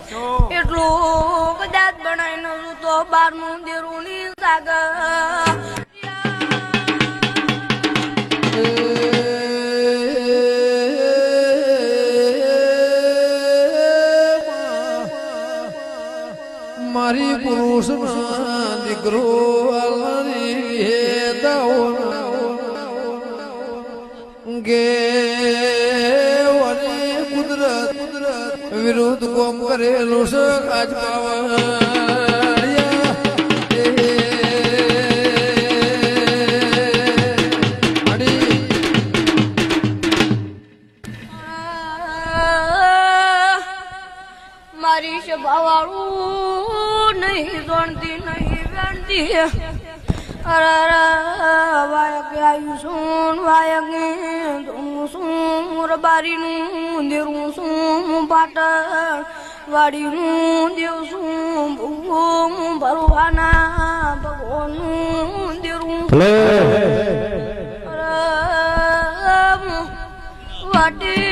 એટલું કદાચ બનાવીને તો બારનું દેરું ની સાગર મારી પુરુષ દીકરો ગે કુદરત વિરુદ્ધ કોમ કરેલું છે આજ મારી સભાવાળું નહીં જાણતી નહીં જાણતી વાયક આયુષું વાયક શું રબારીનું દેરું શું પાટણ વાડીનું દેવ શું ભૂમ ભરવાના ભગવાનનું દેરું વાટી